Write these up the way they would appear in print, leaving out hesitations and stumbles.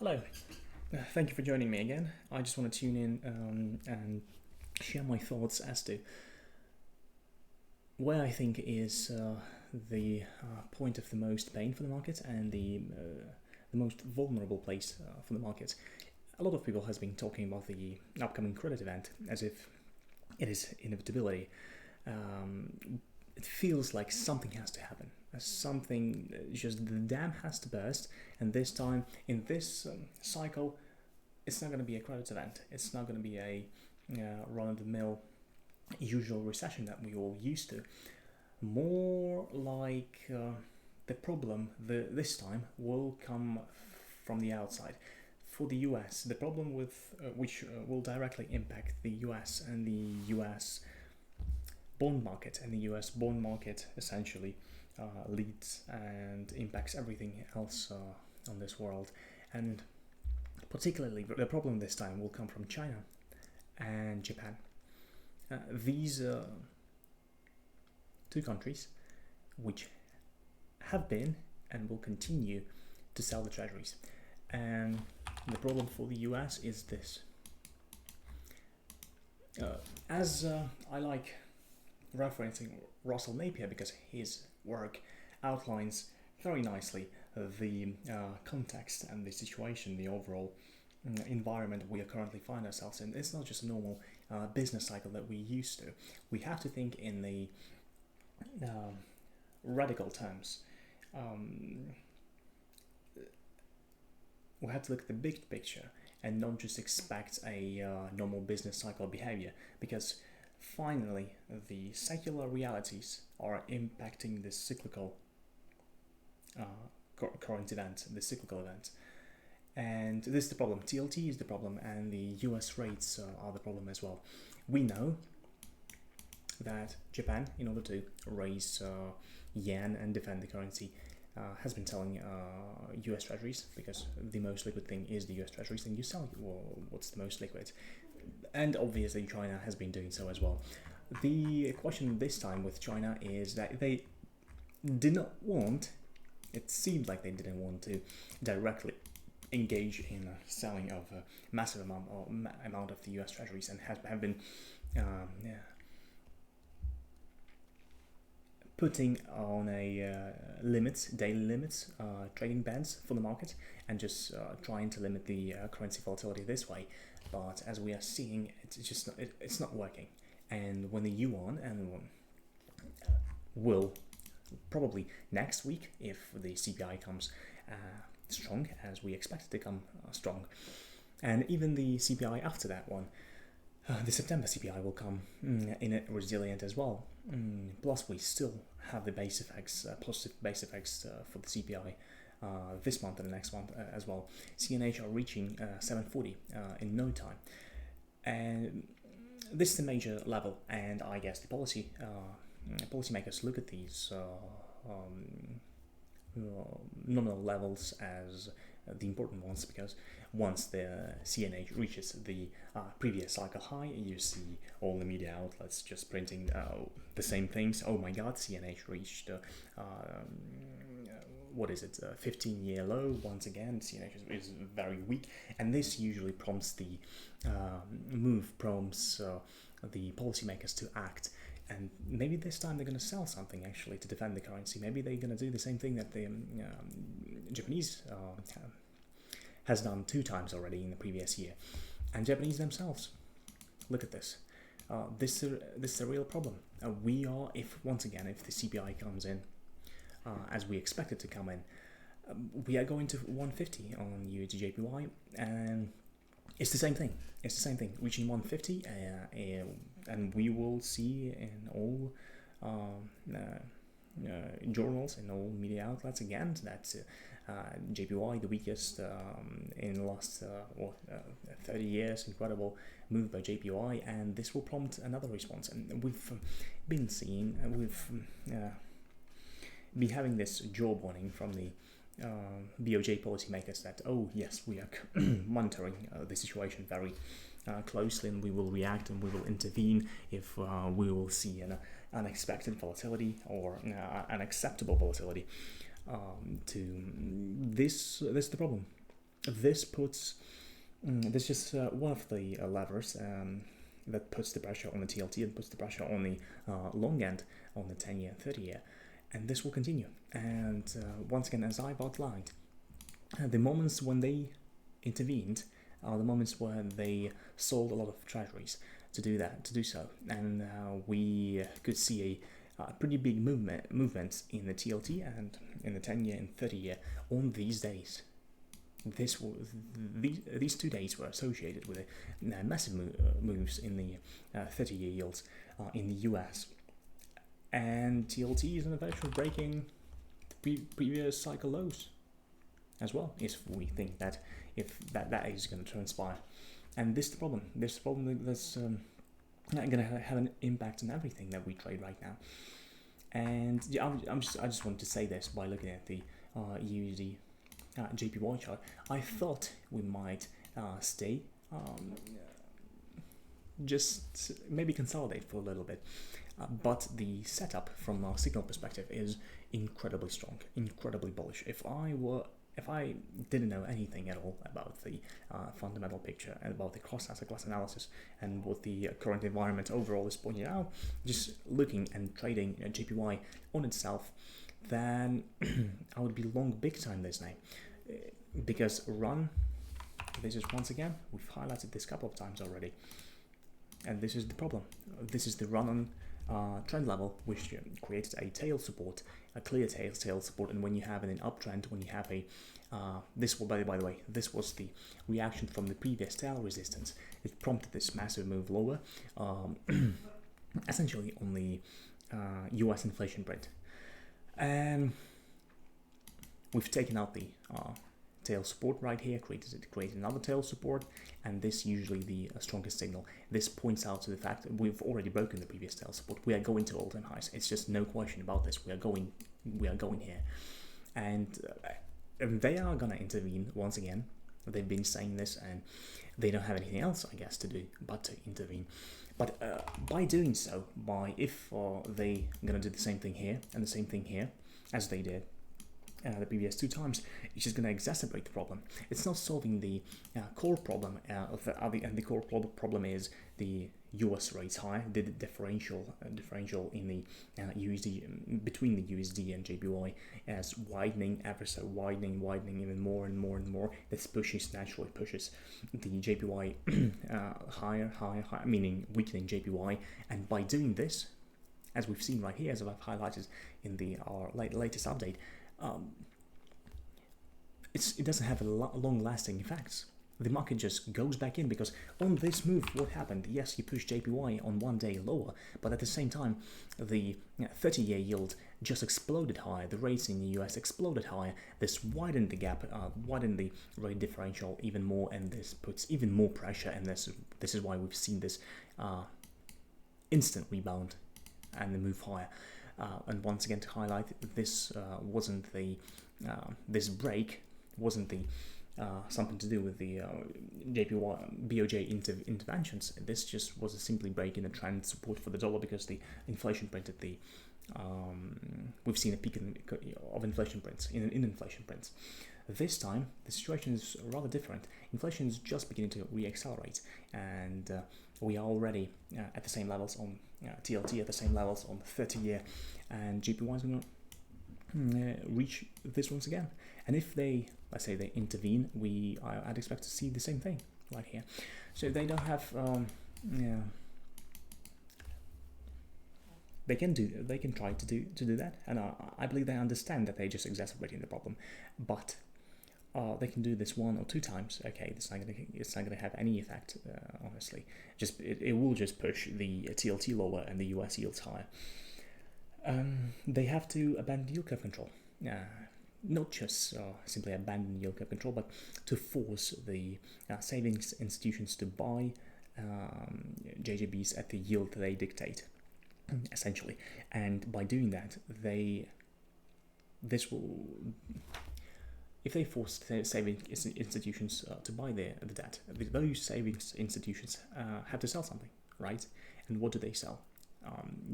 Hello, thank you for joining me again. I just want to tune in and share my thoughts as to where I think is the point of the most pain for the market and the most vulnerable place for the market. A lot of people has been talking about the upcoming credit event as if it is inevitability. It feels like something has to happen. Something, just the dam has to burst, and this time in this cycle, it's not going to be a credit event. It's not going to be a run-of-the-mill usual recession that we all used to. More like the problem this time will come from the outside. For the US, the problem with which will directly impact the US and the US bond market, and the US bond market essentially leads and impacts everything else on this world. And particularly, the problem this time will come from China and Japan. These two countries, which have been and will continue to sell the treasuries. And the problem for the US is this. As I like referencing Russell Napier because his work outlines very nicely the context and the situation, the overall environment we are currently find ourselves in. It's not just a normal business cycle that we used to. We have to think in the radical terms. We have to look at the big picture and not just expect a normal business cycle behavior, because finally the secular realities are impacting the cyclical current event, the cyclical event. And this is the problem. TLT is the problem, and the US rates are the problem as well. We know that Japan, in order to raise yen and defend the currency, has been selling US treasuries, because the most liquid thing is the US treasuries, and you sell what's the most liquid. And obviously China has been doing so as well. The question this time with China is that they did not want, it seemed like they didn't want to directly engage in selling of a massive amount of the US treasuries, and have been putting on a daily limits, trading bans for the market, and just trying to limit the currency volatility this way. But as we are seeing, it's not working. And when the yuan will probably next week, if the CPI comes strong as we expect it to come strong, and even the CPI after that one, the September CPI will come in it resilient as well. Plus, we still have the base effects, positive base effects for the CPI this month and the next month as well. CNH are reaching 740 in no time, and this is the major level. And I guess the policymakers look at these nominal levels as the important ones, because once the CNH reaches the previous cycle high, you see all the media outlets just printing the same things. Oh my god, CNH reached what is it, 15-year low once again. CNH is very weak, and this usually prompts the the policymakers to act. And maybe this time they're going to sell something actually to defend the currency. Maybe they're going to do the same thing that the Japanese has done 2 times already in the previous year. And Japanese themselves, look at this. This is a real problem. We are, if the CPI comes in as we expect it to come in, we are going to 150 on USD/JPY, and it's the same thing. It's the same thing, reaching 150, and we will see in all journals, in all media outlets again, that JPY, the weakest in the last 30 years, incredible move by JPY, and this will prompt another response. And we've been seeing, been having this jaw warning from the BOJ policymakers that, oh yes, we are monitoring the situation very closely, and we will react and we will intervene if we will see an unexpected volatility or unacceptable volatility. To this is the problem. this puts this is one of the levers that puts the pressure on the TLT and puts the pressure on the long end on the 10-year and 30-year, and this will continue. And once again, as I've outlined, the moments when they intervened are the moments where they sold a lot of treasuries to do so, and we could see a pretty big movement in the TLT and in the 10-year and 30-year on these days. These 2 days were associated with massive moves in the 30-year yields in the US, and TLT is on the verge of breaking the previous cycle lows as well, if we think that that is going to transpire. And this is the problem. This problem that's going to have an impact on everything that we trade right now. And yeah, I just wanted to say this by looking at the USD JPY chart. I thought we might stay, just maybe consolidate for a little bit. But the setup from a signal perspective is incredibly strong, incredibly bullish. If I didn't know anything at all about the fundamental picture and about the cross-asset class analysis and what the current environment overall is pointing out, just looking and trading JPY on itself, then I would be long big time this name. Because this is, once again, we've highlighted this a couple of times already, and this is the problem. This is the run on trend level, which created a tail support, a clear tail support. And when you have an uptrend, when you have a this will, by the way, this was the reaction from the previous tail resistance. It prompted this massive move lower, essentially on the US inflation print. And we've taken out the tail support right here, created another tail support, and this usually the strongest signal. This points out to the fact that we've already broken the previous tail support. We are going to all-time highs. It's just no question about this. We are going here, and they are gonna intervene once again. They've been saying this, and they don't have anything else, I guess, to do but to intervene. But by doing so, if they gonna do the same thing here and the same thing here as they did the previous 2 times, it's just going to exacerbate the problem. It's not solving the core problem, and the core problem is the US rates high, the differential in the USD between the USD and JPY as widening, ever so widening even more and more and more. This naturally pushes the JPY higher, meaning weakening JPY. And by doing this, as we've seen right here, as I've highlighted in our latest update, it doesn't have a long-lasting effects. The market just goes back in, because on this move, what happened? Yes, you pushed JPY on 1 day lower, but at the same time, the 30-year yield just exploded higher. The rates in the US exploded higher. This widened the gap, widened the rate differential even more, and this puts even more pressure. And this is why we've seen this instant rebound and the move higher. And once again, to highlight, this wasn't the this break wasn't the something to do with the BOJ interventions. This just was a simply break in the trend support for the dollar, because the inflation print at the we've seen a peak of inflation prints in inflation prints. This time the situation is rather different. Inflation is just beginning to reaccelerate, and we are already at the same levels on TLT, at the same levels on the 30-year, and JPY is going to reach this once again. And if they, let's say, they intervene, I'd expect to see the same thing right here. So they don't have, they can try to do that, and I believe they understand that they're just exacerbating the problem, but they can do this 1 or 2 times. Okay, it's not gonna have any effect, honestly. It will just push the TLT lower and the US yields higher. They have to abandon yield curve control. Not just simply abandon yield curve control, but to force the savings institutions to buy JGBs at the yield they dictate, essentially. And by doing that, if they force savings institutions to buy the debt, those savings institutions have to sell something, right? And what do they sell?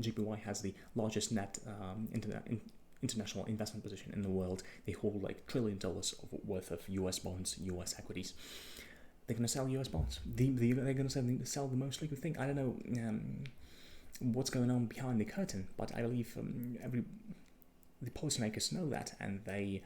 JPY has the largest net international investment position in the world. They hold like $1 trillion worth of US bonds, US equities. They're going to sell US bonds. They're going to sell the most liquid thing. I don't know what's going on behind the curtain, but I believe the policymakers know that, and they.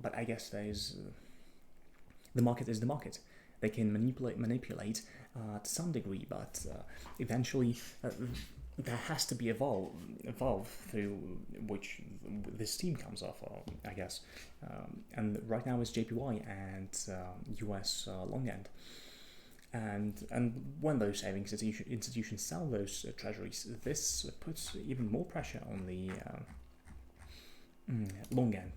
But I guess the market is the market. They can manipulate to some degree, but eventually there has to be evolve through which this team comes off, I guess. And right now it's JPY and US long end. And when those savings institutions sell those treasuries, this puts even more pressure on the long end.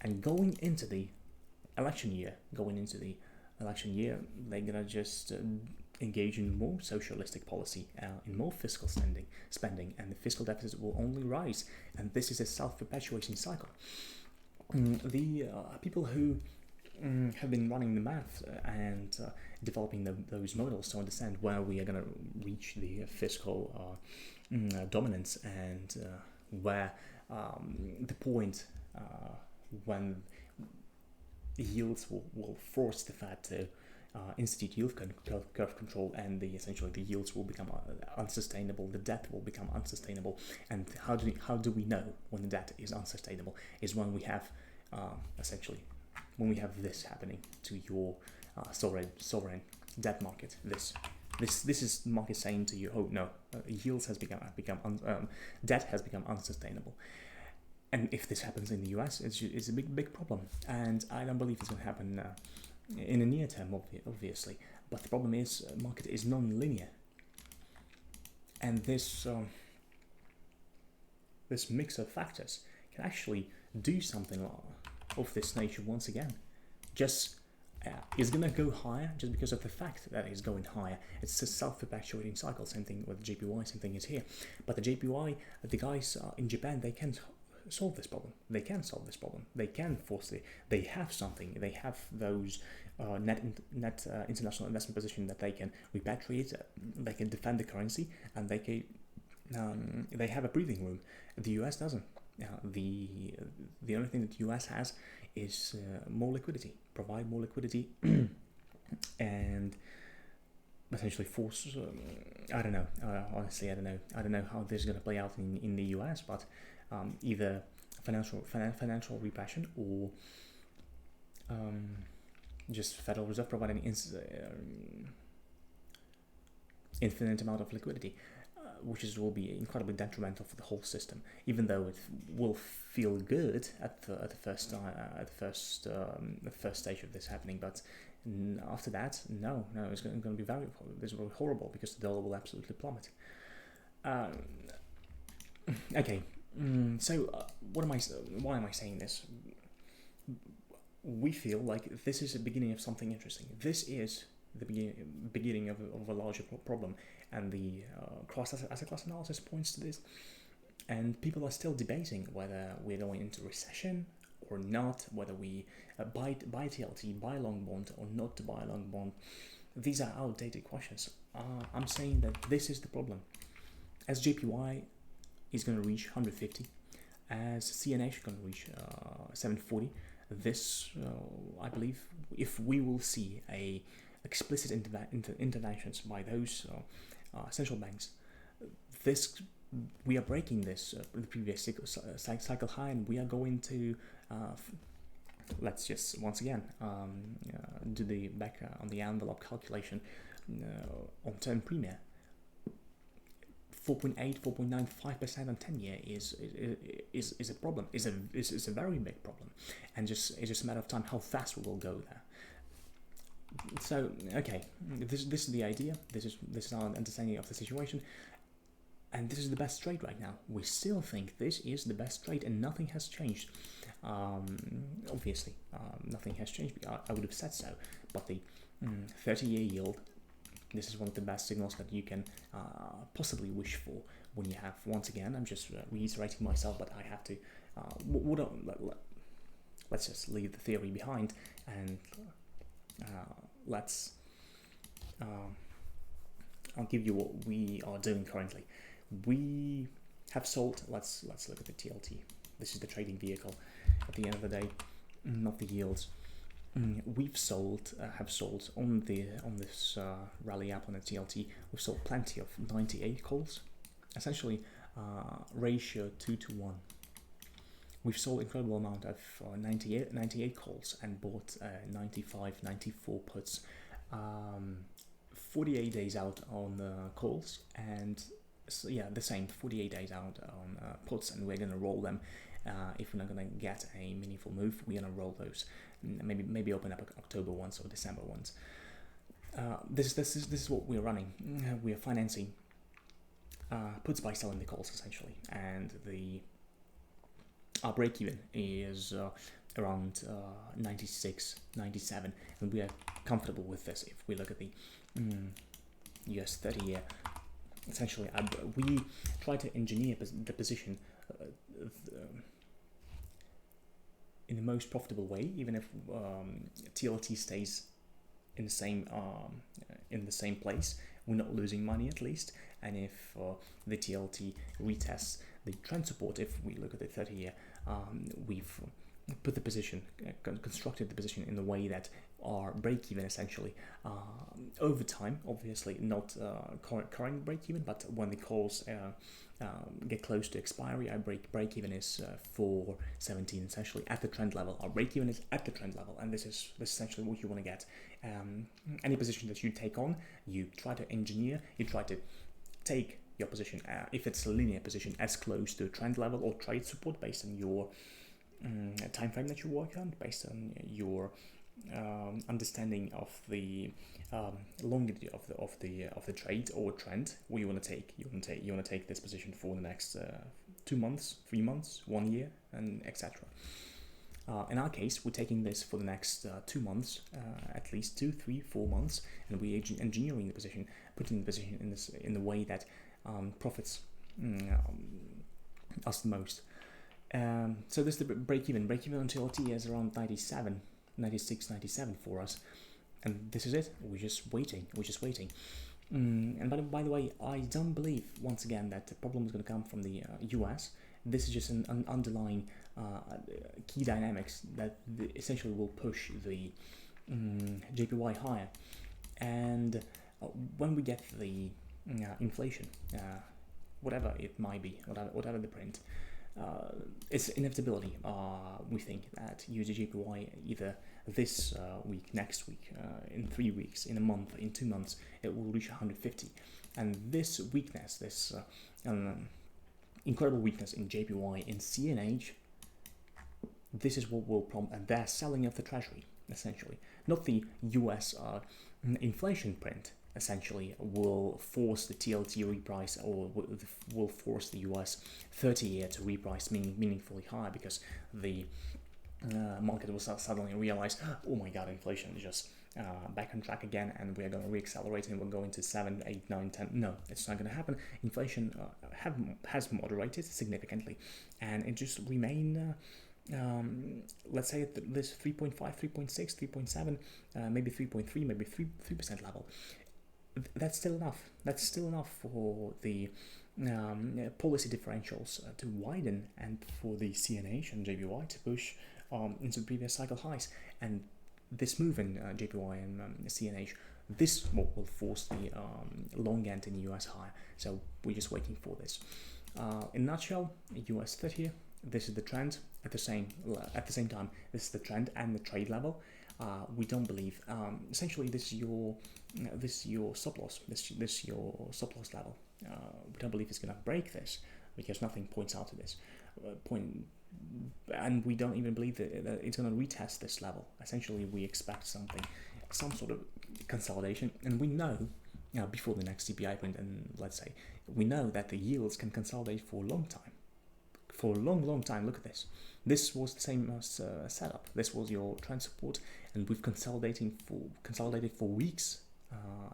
And going into the election year, they're gonna just engage in more socialistic policy, in more fiscal spending, and the fiscal deficit will only rise. And this is a self-perpetuating cycle. The people who have been running the math and developing those models to understand where we are going to reach the fiscal dominance and where the point when yields will force the Fed to institute yield curve control, and essentially the yields will become unsustainable, the debt will become unsustainable. And how do we know when the debt is unsustainable? Is when we have when we have this happening to your sovereign debt market. This is market saying to you, oh no, yields has become debt has become unsustainable. And if this happens in the US, it's a big problem. And I don't believe it's going to happen in the near term, obviously. But the problem is, market is non-linear. And this mix of factors can actually do something of this nature once again. Just it's going to go higher just because of the fact that it's going higher. It's a self-perpetuating cycle. Same thing with JPY, same thing is here. But the JPY, the guys in Japan, they can solve this problem. They can solve this problem. They can force it. They have something. They have those net international investment position that they can repatriate. They can defend the currency, and they have a breathing room. The US doesn't. The only thing that the US has is more liquidity. Provide more liquidity, and essentially force. I don't know. Honestly, I don't know how this is going to play out in the US, but. Either financial repression or just Federal Reserve providing infinite amount of liquidity, which will be incredibly detrimental for the whole system. Even though it will feel good at the first stage of this happening, but after that, no, it's going to be very horrible because the dollar will absolutely plummet. Okay. So, why am I saying this? We feel like this is the beginning of something interesting. This is the beginning of a larger problem, and the cross-asset class analysis points to this. And people are still debating whether we're going into recession or not, whether we buy TLT, buy long bond, or not to buy a long bond. These are outdated questions. I'm saying that this is the problem. As JPY is going to reach 150, as CNH is going to reach 740. This, I believe, if we will see a explicit interventions by those central banks, we are breaking this the previous cycle high, and we are going to let's just once again do the back on the envelope calculation on term premium. 4.8, 4.9, 5% on 10-year is a problem. Is a very big problem, and it's just a matter of time how fast we will go there. So okay, this is the idea. This is our understanding of the situation, and this is the best trade right now. We still think this is the best trade, and nothing has changed. Obviously, nothing has changed. I would have said so, but the 30-year yield. This is one of the best signals that you can possibly wish for when you have, once again, I'm just reiterating myself, but I have to, let's just leave the theory behind, and I'll give you what we are doing currently. We have sold. Let's look at the TLT. This is the trading vehicle. At the end of the day, not the yields. We've sold, have sold on this rally up on the TLT. We've sold plenty of 98 calls, essentially ratio 2-to-1. We've sold incredible amount of 98 calls and bought 95, 94 puts. 48 days out on calls, and so, yeah, the same 48 days out on puts, and we're gonna roll them. If we're not gonna get a meaningful move, we're gonna roll those. Maybe open up October ones or December ones. This is what we're running. We are financing puts by selling the calls essentially, and our break even is around 96, 97, and we are comfortable with this. If we look at the US 30-year, essentially we try to engineer the position in the most profitable way, even if TLT stays in the same place, we're not losing money at least. And if the TLT retests the trend support, if we look at the 30-year, we've put the position, constructed the position in the way that our break-even essentially over time, obviously not current break-even, but when the calls get close to expiry, our break-even is 417 essentially at the trend level. Our break-even is at the trend level, and this is essentially what you want to get. Any position that you take on, you try to engineer, you try to take your position, if it's a linear position, as close to trend level or trade support based on your time frame that you work on, based on your understanding of the longevity of the trade or trend. What you want to take, you want to take this position for the next 2 months, 3 months, 1 year, and etc. In our case, we're taking this for the next 2 months, at least 2, 3, 4 months, and we're engineering the position, putting the position in the way that profits us the most. So this is the break-even. Break-even on TLT is around 97, 96, 97 for us, and this is it. We're just waiting. And by the way, I don't believe once again that the problem is going to come from the US. This is just an underlying key dynamics that essentially will push the JPY higher. And when we get the inflation, whatever it might be, whatever the print, it's inevitability. We think that USD/JPY either this week, next week, in 3 weeks, in a month, in 2 months, it will reach 150. And this weakness, this incredible weakness in JPY, in CNH, this is what will prompt, and they're selling off the treasury, essentially. Not the US inflation print, essentially, will force the TLT reprice, or will force the US 30-year to reprice meaningfully higher, because the market will suddenly realize, oh my god, inflation is just back on track again, and we're going to reaccelerate, and we're going to 7, 8, 9, 10. No, it's not going to happen. Inflation has moderated significantly, and it just remain let's say at this 3.5, 3.6, 3.7, maybe 3.3, maybe 3% level. That's still enough. That's still enough for the policy differentials to widen, and for the CNH and JPY to push into previous cycle highs. And this move in JPY and CNH, this will force the long end in the US higher. So we're just waiting for this. In a nutshell, US 30, this is the trend. At the same time, this is the trend and the trade level. We don't believe. Essentially, this is your stop loss. This is your stop loss level. We don't believe it's going to break this, because nothing points out to this and we don't even believe that it's going to retest this level. Essentially, we expect some sort of consolidation, and we know before the next CPI print, and let's say we know that the yields can consolidate for a long time. For a long time. Look at this. This was the same setup. This was your trend support, and we've consolidated for weeks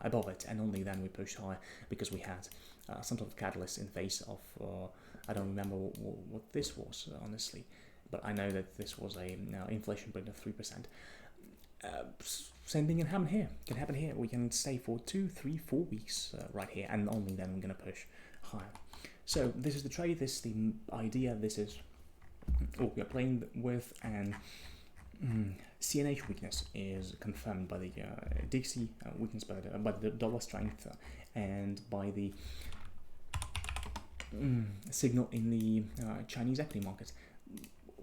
above it, and only then we pushed higher, because we had some sort of catalyst in face of I don't remember what this was, honestly, but I know that this was a inflation print of 3%. Same thing can happen here. We can stay for 2, 3, 4 weeks right here, and only then we're going to push higher. So this is the trade, this is the idea, this is what we are playing with, and CNH weakness is confirmed by the Dixie weakness, by the dollar strength, and by the signal in the Chinese equity market.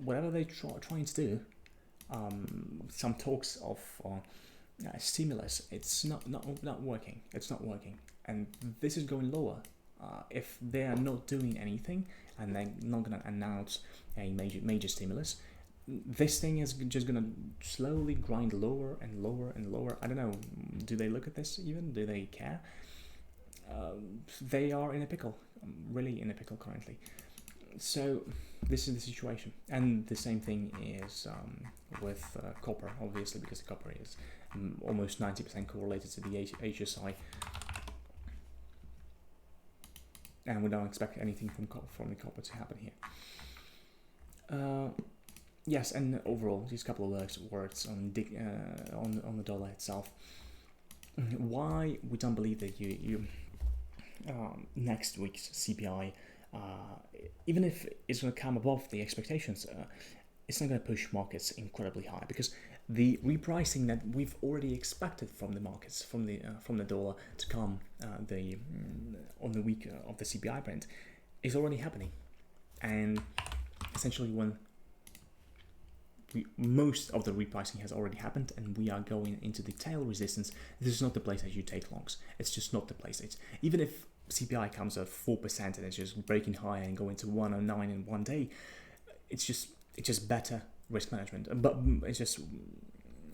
Whatever they're trying to do, some talks of stimulus, it's not working. It's not working, and this is going lower. If they are not doing anything and they're not going to announce a major stimulus, this thing is just going to slowly grind lower and lower and lower. I don't know. Do they look at this even? Do they care? They are in a pickle, really in a pickle currently. So this is the situation, and the same thing is with copper, obviously, because the copper is almost 90% correlated to the HSI, and we don't expect anything from the copper to happen here. Yes, and overall, just a couple of words on the dollar itself. Why we don't believe that you next week's CPI, even if it's going to come above the expectations, it's not going to push markets incredibly high, because the repricing that we've already expected from the markets, from the dollar to come on the week of the CPI print, is already happening, and essentially when most of the repricing has already happened and we are going into the tail resistance, this is not the place that you take longs. It's just not the place. It's even if CPI comes at 4% and it's just breaking high and going to 109 in one day, it's just better risk management, but it's just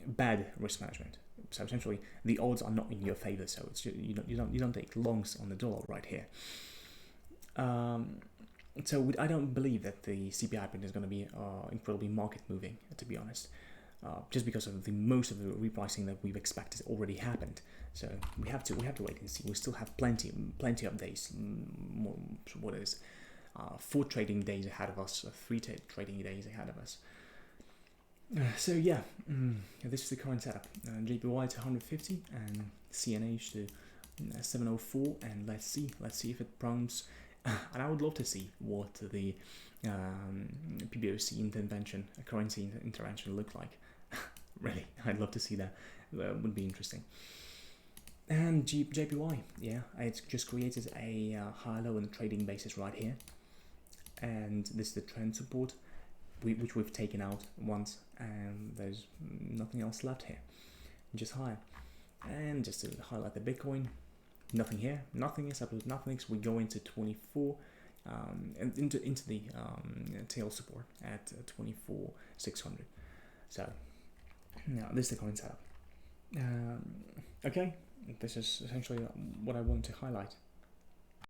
bad risk management. So essentially, the odds are not in your favor. So it's just, you don't take longs on the dollar right here. So I don't believe that the CPI print is going to be incredibly market moving, to be honest, just because of most of the repricing that we've expected already happened. So we have to wait and see. We still have plenty of days. What is 4 trading days ahead of us, 3 trading days ahead of us. So yeah, this is the current setup. JPY to 150 and CNH to 704, and let's see if it prompts. And I would love to see what the PBOC intervention, currency intervention, look like. Really, I'd love to see that. That would be interesting. And JPY, yeah, it's just created a high low on the trading basis right here, and this is the trend support, which we've taken out once, and there's nothing else left here, just higher. And just to highlight the Bitcoin, nothing here, nothing is absolute nothing. So we go into 24 and into the tail support at 24,600. So now this is the current setup. Okay, this is essentially what I want to highlight.